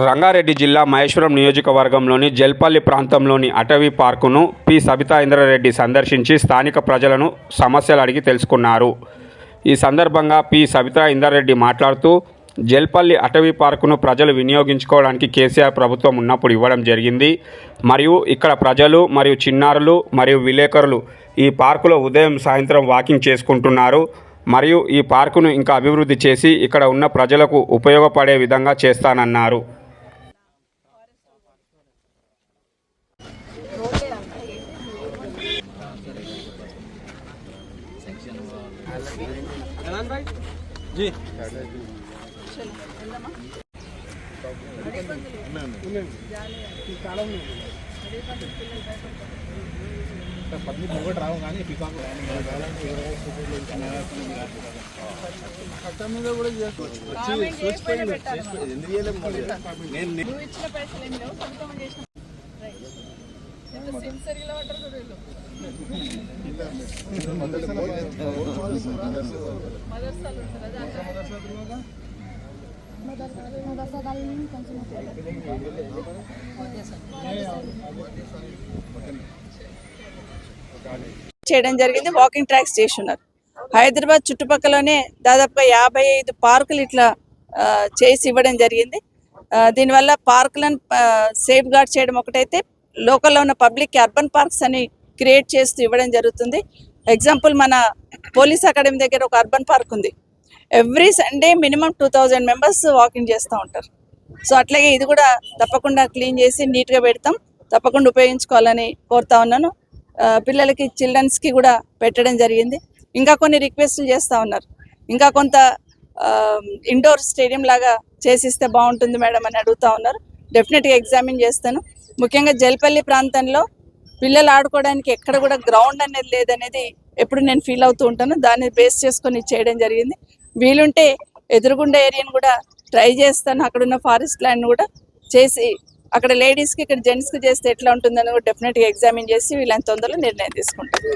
రంగారెడ్డి జిల్లా మహేశ్వరం నియోజకవర్గంలోని జల్పల్లి ప్రాంతంలోని అటవీ పార్కును పి. సబితా ఇంద్రారెడ్డి సందర్శించి స్థానిక ప్రజలను సమస్యలు అడిగి తెలుసుకున్నారు. ఈ సందర్భంగా పి. సబితా ఇంద్రారెడ్డి మాట్లాడుతూ, జల్పల్లి అటవీ పార్కును ప్రజలు వినియోగించుకోవడానికి కేసీఆర్ ప్రభుత్వం ఉన్నప్పుడు ఇవ్వడం జరిగింది. మరియు ఇక్కడ ప్రజలు మరియు చిన్నారులు మరియు విలేకరులు ఈ పార్కులో ఉదయం సాయంత్రం వాకింగ్ చేసుకుంటున్నారు. మరియు ఈ పార్కును ఇంకా అభివృద్ధి చేసి ఇక్కడ ఉన్న ప్రజలకు ఉపయోగపడే విధంగా చేస్తానన్నారు. जी पब्लिक मुगट राव కానీ పికాకు ఖచ్చితంగా కూడా చేసుకోవచ్చు. సూచిపోయింది ఎందుకు చేయలేము నేను నువ్వు ఇచ్చిన పైసలు ఏం లేవు సొంతం చేసిన ఎంత సిన్సియర్గా వాటర్ చూడలేదు మదర్సాలు చేయడం జరిగింది. వాకింగ్ ట్రాక్స్ చేస్తున్నారు. హైదరాబాద్ చుట్టుపక్కలనే దాదాపుగా 55 పార్కులు ఇట్లా చేసి ఇవ్వడం జరిగింది. దీనివల్ల పార్కులను సేఫ్ గార్డ్ చేయడం ఒకటైతే లోకల్లో ఉన్న పబ్లిక్ అర్బన్ పార్క్స్ అని క్రియేట్ చేస్తూ ఇవ్వడం జరుగుతుంది. ఎగ్జాంపుల్ మన పోలీస్ అకాడమీ దగ్గర ఒక అర్బన్ పార్క్ ఉంది. Every Sunday minimum 2000 members walking చేస్తూ ఉంటారు. సో అట్లాగే ఇది కూడా తప్పకుండా క్లీన్ చేసి నీట్గా పెడతాం. తప్పకుండా ఉపయోగించుకోవాలని కోరుతా ఉన్నాను. పిల్లలకి చిల్డ్రన్స్కి కూడా పెట్టడం జరిగింది. ఇంకా కొన్ని రిక్వెస్ట్లు చేస్తూ ఉన్నారు. ఇంకా కొంత ఇండోర్ స్టేడియం లాగా చేసిస్తే బాగుంటుంది మేడం అని అడుగుతూ ఉన్నారు. డెఫినెట్గా ఎగ్జామిన్ చేస్తాను. ముఖ్యంగా జల్పల్లి ప్రాంతంలో పిల్లలు ఆడుకోవడానికి ఎక్కడ కూడా గ్రౌండ్ అనేది లేదనేది ఎప్పుడు నేను ఫీల్ అవుతూ ఉంటాను. దాన్ని బేస్ చేసుకొని చేయడం జరిగింది. వీలుంటే ఎదురుగుండా ఏరియాను కూడా ట్రై చేస్తాను. అక్కడున్న ఫారెస్ట్ ల్యాండ్ కూడా చేసి అక్కడ లేడీస్కి ఇక్కడ జెంట్స్కి చేస్తే ఎట్లా ఉంటుందని కూడా డెఫినెట్గా ఎగ్జామిన్ చేసి వీళ్ళని తొందరలో నిర్ణయం తీసుకుంటాను.